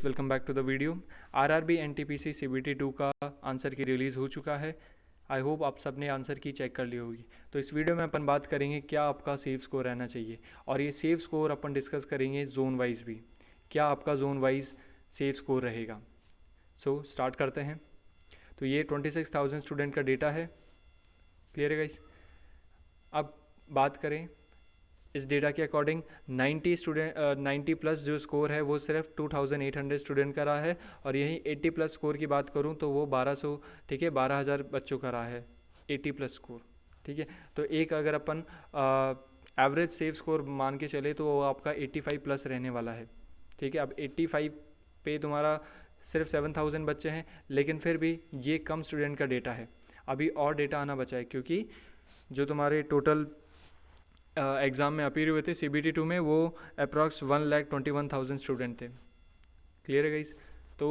Welcome back to the video. RRB NTPC CBT 2 का answer की release हो चुका है। आई होप आप सबने आंसर की चेक कर ली होगी। तो इस वीडियो में अपन बात करेंगे क्या आपका सेव स्कोर रहना चाहिए, और ये सेव स्कोर अपन डिस्कस करेंगे जोन वाइज भी, क्या आपका जोन वाइज सेव स्कोर रहेगा। सो स्टार्ट करते हैं। तो ये 26,000 स्टूडेंट का डेटा है। क्लियर है गाइस। अब बात करें इस डेटा के अकॉर्डिंग 90 प्लस जो स्कोर है वो सिर्फ 2800 स्टूडेंट का रहा है, और यही 80 प्लस स्कोर की बात करूं तो वो 1200, ठीक है, 12,000 बच्चों का रहा है 80 प्लस स्कोर। ठीक है, तो एक अगर अपन एवरेज सेव स्कोर मान के चले तो वो आपका 85 प्लस रहने वाला है। ठीक है, अब 85 पे तुम्हारा सिर्फ 7000 बच्चे हैं, लेकिन फिर भी ये कम स्टूडेंट का डेटा है। अभी और डेटा आना बचा है, क्योंकि जो तुम्हारे टोटल एग्ज़ाम में अपीयर हुए थे CBT 2 में, वो अप्रॉक्स 1,21,000 स्टूडेंट थे। क्लियर है गाइस। तो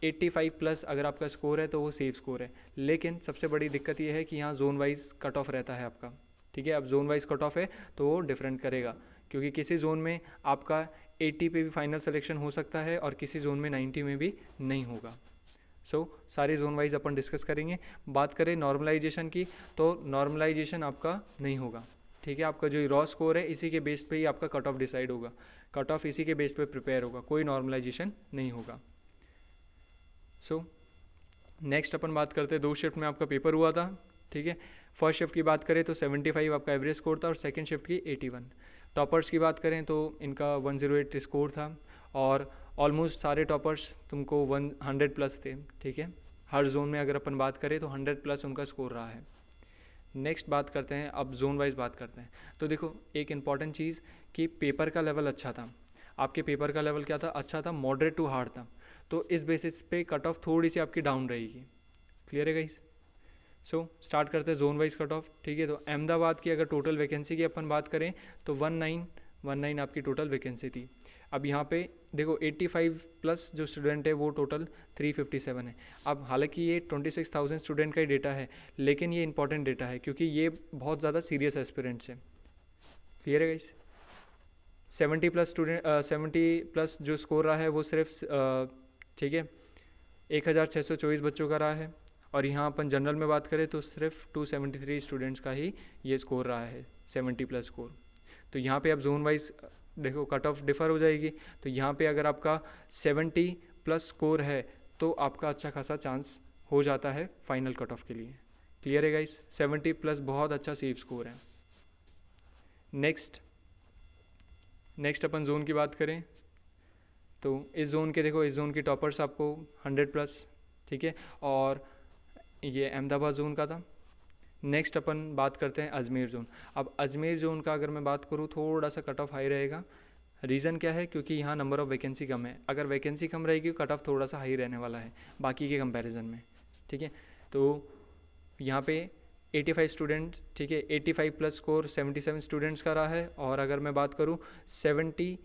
85 प्लस अगर आपका स्कोर है तो वो सेफ स्कोर है, लेकिन सबसे बड़ी दिक्कत ये है कि यहाँ जोन वाइज कट ऑफ रहता है आपका। ठीक है, अब जोन वाइज कट ऑफ है तो वो डिफरेंट करेगा, क्योंकि किसी जोन में आपका 80 पे भी फाइनल सिलेक्शन हो सकता है और किसी जोन में 90 में भी नहीं होगा। सारे जोन वाइज अपन डिस्कस करेंगे। बात करें नॉर्मलाइजेशन की, तो नॉर्मलाइजेशन आपका नहीं होगा। ठीक है, आपका जो रॉ स्कोर है इसी के बेस पे ही आपका कट ऑफ डिसाइड होगा, कट ऑफ इसी के बेस पे प्रिपेयर होगा, कोई नॉर्मलाइजेशन नहीं होगा। नेक्स्ट अपन बात करते हैं, 2 शिफ्ट में आपका पेपर हुआ था। ठीक है, फर्स्ट शिफ्ट की बात करें तो 75 आपका एवरेज स्कोर था, और सेकंड शिफ्ट की 81। टॉपर्स की बात करें तो इनका 108 स्कोर था, और ऑलमोस्ट सारे टॉपर्स तुमको 100 प्लस थे। ठीक है, हर जोन में अगर अपन बात करें तो 100 प्लस उनका स्कोर रहा है। नेक्स्ट बात करते हैं, अब जोन वाइज बात करते हैं। तो देखो, एक इम्पॉर्टेंट चीज़ कि पेपर का लेवल अच्छा था। आपके पेपर का लेवल क्या था? अच्छा था, मॉडरेट टू हार्ड था। तो इस बेसिस पे कट ऑफ थोड़ी सी आपकी डाउन रहेगी। क्लियर है गाइस। स्टार्ट करते हैं जोन वाइज कट ऑफ। ठीक है, तो अहमदाबाद की अगर टोटल वैकेंसी की अपन बात करें तो 1919 आपकी टोटल वैकेंसी थी। अब यहाँ पे देखो 85 प्लस जो स्टूडेंट है वो टोटल 357 है। अब हालांकि ये 26,000 स्टूडेंट का ही डेटा है, लेकिन ये इंपॉर्टेंट डेटा है क्योंकि ये बहुत ज़्यादा सीरियस एस्पिरेंट्स है। क्लियर है गाइस। 70 प्लस स्टूडेंट 70 प्लस जो स्कोर रहा है वो सिर्फ ठीक है 1624 बच्चों का रहा है, और यहाँ अपन जनरल में बात करें तो सिर्फ 273 स्टूडेंट्स का ही ये स्कोर रहा है 70 प्लस स्कोर। तो यहाँ पे अब जोन वाइज देखो कट ऑफ डिफर हो जाएगी। तो यहाँ पे अगर आपका 70 प्लस स्कोर है तो आपका अच्छा खासा चांस हो जाता है फाइनल कट ऑफ के लिए। क्लियर है गाइस, 70 प्लस बहुत अच्छा सेफ स्कोर है। नेक्स्ट अपन जोन की बात करें तो इस जोन के देखो, इस जोन की टॉपर्स आपको 100 प्लस। ठीक है, और ये अहमदाबाद जोन का था। नेक्स्ट अपन बात करते हैं अजमेर जोन। अब अजमेर जोन का अगर मैं बात करूँ थोड़ा सा कट ऑफ हाई रहेगा। रीज़न क्या है? क्योंकि यहाँ नंबर ऑफ़ वैकेंसी कम है। अगर वैकेंसी कम रहेगी कट ऑफ थोड़ा सा हाई रहने वाला है बाकी के कंपैरिजन में। ठीक है, तो यहाँ पे 85 स्टूडेंट, ठीक है, 85 प्लस स्कोर 77 स्टूडेंट्स का रहा है, और अगर मैं बात करूँ 70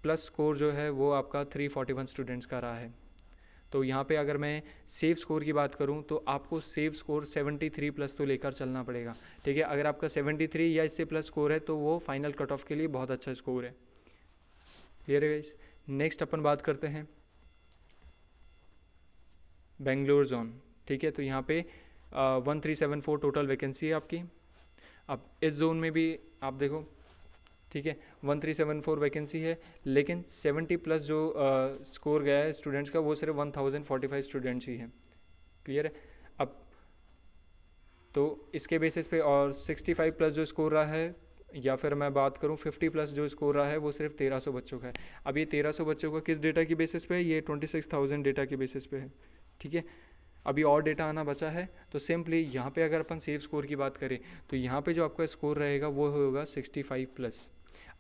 प्लस स्कोर जो है वो आपका 341 स्टूडेंट्स का रहा है। तो यहाँ पे अगर मैं सेव स्कोर की बात करूँ तो आपको सेव स्कोर 73 प्लस तो लेकर चलना पड़ेगा। ठीक है, अगर आपका 73 या इससे प्लस स्कोर है तो वो फाइनल कट ऑफ के लिए बहुत अच्छा स्कोर है। क्लियर है गाइस। नेक्स्ट अपन बात करते हैं बेंगलोर जोन। ठीक है, तो यहाँ पे 1374 टोटल वैकेंसी है आपकी। अब इस जोन में भी आप देखो, ठीक है, 1374 वैकेंसी है, लेकिन 70 प्लस जो स्कोर गया है स्टूडेंट्स का वो सिर्फ 1045 स्टूडेंट्स ही हैं। क्लियर है। अब तो इसके बेसिस पे, और 65 प्लस जो स्कोर रहा है, या फिर मैं बात करूं 50 प्लस जो स्कोर रहा है वो सिर्फ 1300 बच्चों का है। अब ये 1300 बच्चों का किस डेटा की बेसिस पे है? ये 26,000 डेटा की बेसिस पे है। ठीक है, अभी और डेटा आना बचा है। तो सिंपली यहाँ पे अगर अपन सेव स्कोर की बात करें तो यहाँ पे जो आपका स्कोर रहेगा वो होगा 65 प्लस।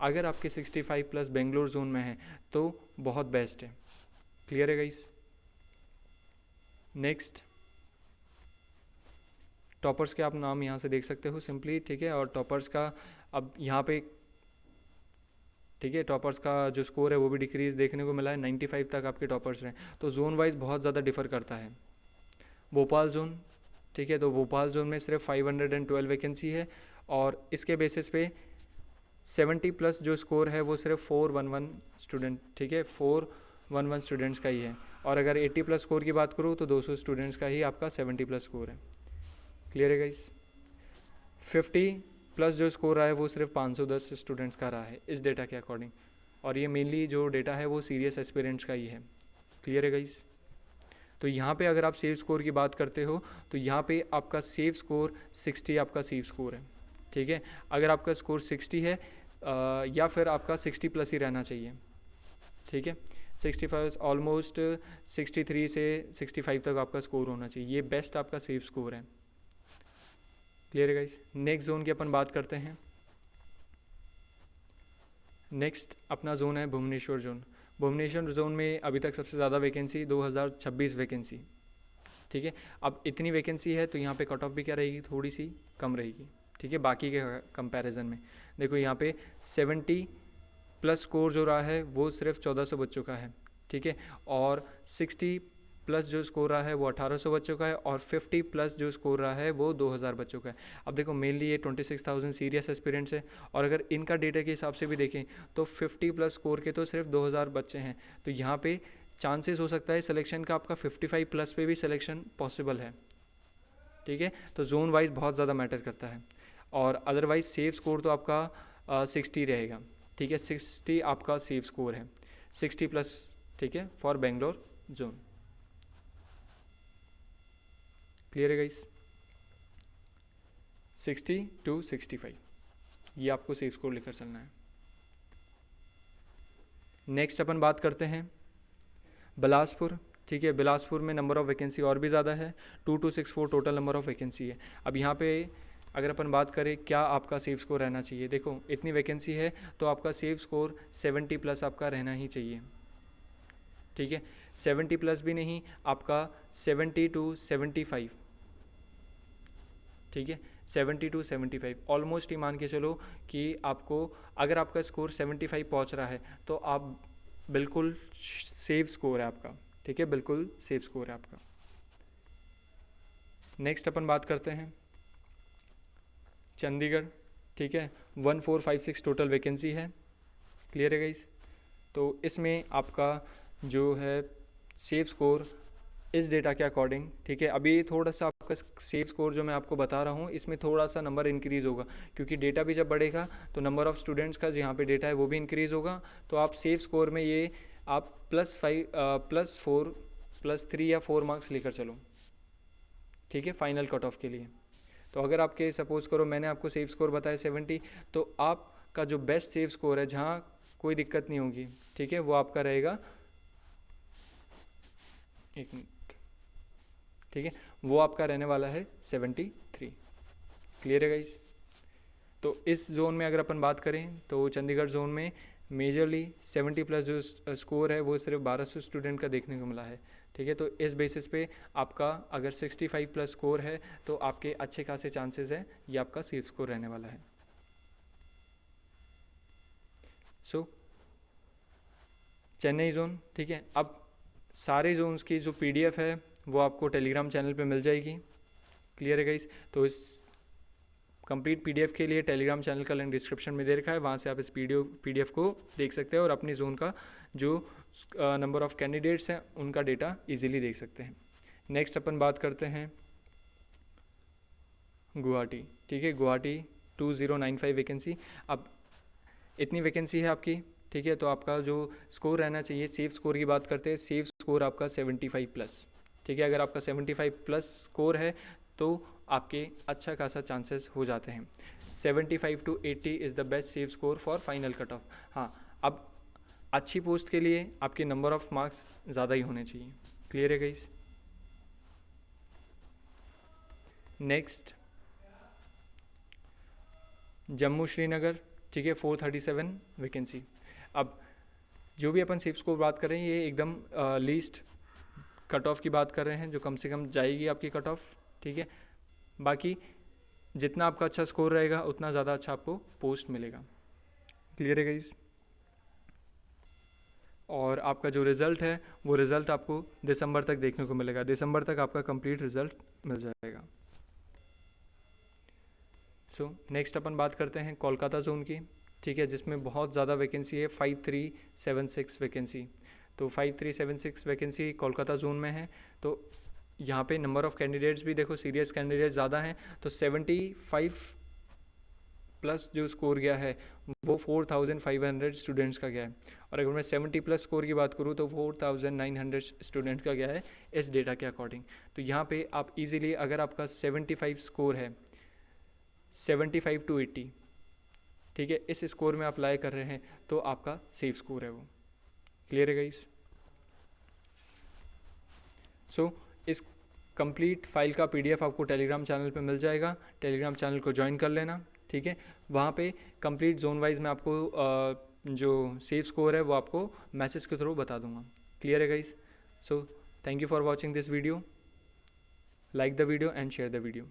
अगर आपके 65 प्लस बेंगलोर जोन में है तो बहुत बेस्ट है। क्लियर है गाइस। नेक्स्ट, टॉपर्स के आप नाम यहाँ से देख सकते हो सिंपली। ठीक है, और टॉपर्स का अब यहाँ पे, ठीक है, टॉपर्स का जो स्कोर है वो भी डिक्रीज देखने को मिला है, 95 तक आपके टॉपर्स रहे। तो जोन वाइज बहुत ज़्यादा डिफर करता है। भोपाल जोन, ठीक है, तो भोपाल जोन में सिर्फ 512 वैकेंसी है, और इसके बेसिस पे 70 प्लस जो स्कोर है वो सिर्फ 411 स्टूडेंट, ठीक है, 1 स्टूडेंट्स का ही है। और अगर 80 प्लस स्कोर की बात करूँ तो 200 स्टूडेंट्स का ही आपका 70 प्लस स्कोर है। क्लियर है गाइस? 50 प्लस जो स्कोर रहा है वो सिर्फ 510 स्टूडेंट्स का रहा है इस डेटा के अकॉर्डिंग, और ये मेनली जो डेटा है वो सीरियस एस्पिरेंट्स का ही है। क्लियर है गाइस? तो यहाँ पे अगर आप सेव स्कोर की बात करते हो तो यहाँ पे आपका सेव स्कोर 60 आपका सेव स्कोर है। ठीक है, अगर आपका स्कोर 60 है या फिर आपका 60 प्लस ही रहना चाहिए। ठीक है, 65 ऑलमोस्ट 63 से 65 तक आपका स्कोर होना चाहिए, ये बेस्ट आपका सेव स्कोर है। क्लियर है गाइस? नेक्स्ट जोन की अपन बात करते हैं। नेक्स्ट अपना जोन है भुवनेश्वर जोन। भुवनेश्वर जोन में अभी तक सबसे ज़्यादा वैकेंसी 2026 वैकेंसी। ठीक है, अब इतनी वैकेंसी है तो यहाँ पे कट ऑफ भी क्या रहेगी, थोड़ी सी कम रहेगी। ठीक है, बाकी के कंपैरिजन में देखो यहाँ पे 70 प्लस स्कोर जो रहा है वो सिर्फ 1400 बच्चों का है। ठीक है, और 60 प्लस जो स्कोर रहा है वो 1800 बच्चों का है, और 50 प्लस जो स्कोर रहा है वो 2000 बच्चों का है। अब देखो मेनली ये 26,000 सीरियस एस्पिरेंट्स है, और अगर इनका डेटा के हिसाब से भी देखें तो 50 प्लस स्कोर के तो सिर्फ 2000 बच्चे हैं। तो यहाँ पे चांसेस हो सकता है सिलेक्शन का आपका 55 प्लस पे भी सिलेक्शन पॉसिबल है। ठीक है, तो जोन वाइज बहुत ज़्यादा मैटर करता है, और अदरवाइज सेव स्कोर तो आपका 60 रहेगा। ठीक है, 60 आपका सेव स्कोर है, 60 प्लस। ठीक है, फॉर बेंगलोर जोन। क्लियर है गाइस? 60 to 65 ये आपको सेव स्कोर लेकर चलना है। नेक्स्ट अपन बात करते हैं बिलासपुर। ठीक है, बिलासपुर में नंबर ऑफ़ वैकेंसी और भी ज़्यादा है, 2264 टोटल नंबर ऑफ़ वैकेंसी है। अब यहाँ पे अगर अपन बात करें क्या आपका सेव स्कोर रहना चाहिए, देखो इतनी वैकेंसी है तो आपका सेव स्कोर 70 प्लस आपका रहना ही चाहिए। ठीक है, 70 प्लस भी नहीं, आपका 70 to 75। ठीक है, 70 to 75 ऑलमोस्ट ही मान के चलो कि आपको, अगर आपका स्कोर 75 पहुंच रहा है तो आप बिल्कुल सेव स्कोर है आपका। ठीक है, बिल्कुल सेव स्कोर है आपका। नेक्स्ट अपन बात करते हैं चंडीगढ़। ठीक है, 1456 टोटल वैकेंसी है। क्लियर है गाइस? तो इसमें आपका जो है सेव स्कोर इस डेटा के अकॉर्डिंग, ठीक है, अभी थोड़ा सा आपका सेव स्कोर जो मैं आपको बता रहा हूँ इसमें थोड़ा सा नंबर इंक्रीज़ होगा, क्योंकि डेटा भी जब बढ़ेगा तो नंबर ऑफ़ स्टूडेंट्स का जहाँ पे डेटा है वो भी इंक्रीज़ होगा। तो आप सेव स्कोर में ये आप +5 +4 +3 या 4 मार्क्स लेकर चलो। ठीक है, फाइनल कट ऑफ के लिए। तो अगर आपके सपोज़ करो मैंने आपको सेव स्कोर बताया 70, तो आपका जो बेस्ट सेव स्कोर है जहाँ कोई दिक्कत नहीं होगी, ठीक है, वो आपका रहेगा, एक मिनट, ठीक है, वो आपका रहने वाला है 73। क्लियर है गाइस? तो इस जोन में अगर अपन बात करें तो चंडीगढ़ जोन में मेजरली 70 प्लस जो स्कोर है वो सिर्फ 1200 स्टूडेंट का देखने को मिला है। ठीक है, तो इस बेसिस पे आपका अगर 65 प्लस स्कोर है तो आपके अच्छे खासे चांसेस है ये आपका सेफ स्कोर रहने वाला है। सो चेन्नई जोन, ठीक है, अब सारे जोन्स की जो PDF है वो आपको टेलीग्राम चैनल पे मिल जाएगी। क्लियर है गाइस? तो इस कंप्लीट PDF के लिए टेलीग्राम चैनल का लिंक डिस्क्रिप्शन में दे रखा है, वहाँ से आप इस PDF को देख सकते हैं और अपनी जोन का जो नंबर ऑफ़ कैंडिडेट्स हैं उनका डेटा इजीली देख सकते हैं। नेक्स्ट अपन बात करते हैं गुवाहाटी। ठीक है, गुवाहाटी 2095 वैकेंसी। अब इतनी वैकेंसी है आपकी, ठीक है, तो आपका जो स्कोर रहना चाहिए, सेफ स्कोर की बात करते हैं, सेफ स्कोर आपका 75 प्लस। ठीक है, अगर आपका 75 प्लस स्कोर है तो आपके अच्छा खासा चांसेस हो जाते हैं। 75 to 80 is the best safe score for final cut off. हाँ, अब अच्छी पोस्ट के लिए आपके नंबर ऑफ़ मार्क्स ज़्यादा ही होने चाहिए। क्लियर है गाइस? नेक्स्ट जम्मू श्रीनगर, ठीक है, 437 वैकेंसी। अब जो भी अपन सेफ स्कोर बात कर रहे हैं ये एकदम लीस्ट कट ऑफ की बात कर रहे हैं, जो कम से कम जाएगी आपकी कट ऑफ। ठीक है, बाकी जितना आपका अच्छा स्कोर रहेगा उतना ज़्यादा अच्छा आपको पोस्ट मिलेगा। क्लियर है गाइस? और आपका जो रिज़ल्ट है वो रिज़ल्ट आपको दिसंबर तक देखने को मिलेगा। दिसंबर तक आपका कंप्लीट रिज़ल्ट मिल जाएगा। सो नेक्स्ट अपन बात करते हैं कोलकाता जोन की, ठीक है, जिसमें बहुत ज़्यादा वैकेंसी है, 5376 वैकेंसी। तो 5376 वैकेंसी कोलकाता जोन में है। तो यहाँ पे नंबर ऑफ़ कैंडिडेट्स भी देखो, सीरियस कैंडिडेट्स ज़्यादा हैं, तो 75 प्लस जो स्कोर गया है वो 4500 स्टूडेंट्स का गया है। और अगर मैं 70 प्लस स्कोर की बात करूँ तो 4900 स्टूडेंट्स का गया है इस डेटा के अकॉर्डिंग। तो यहाँ पे आप इजीली, अगर आपका 75 स्कोर है, 75 to 80, ठीक है, इस स्कोर में अप्लाई कर रहे हैं तो आपका सेफ स्कोर है वो। क्लियर है गाइस? सो इस कंप्लीट फाइल का PDF आपको टेलीग्राम चैनल पे मिल जाएगा, टेलीग्राम चैनल को ज्वाइन कर लेना, ठीक है। वहाँ पे कंप्लीट जोन वाइज मैं आपको जो सेफ स्कोर है वो आपको मैसेज के थ्रू बता दूंगा। क्लियर है guys? So thank you for watching this video, like the video and share the video.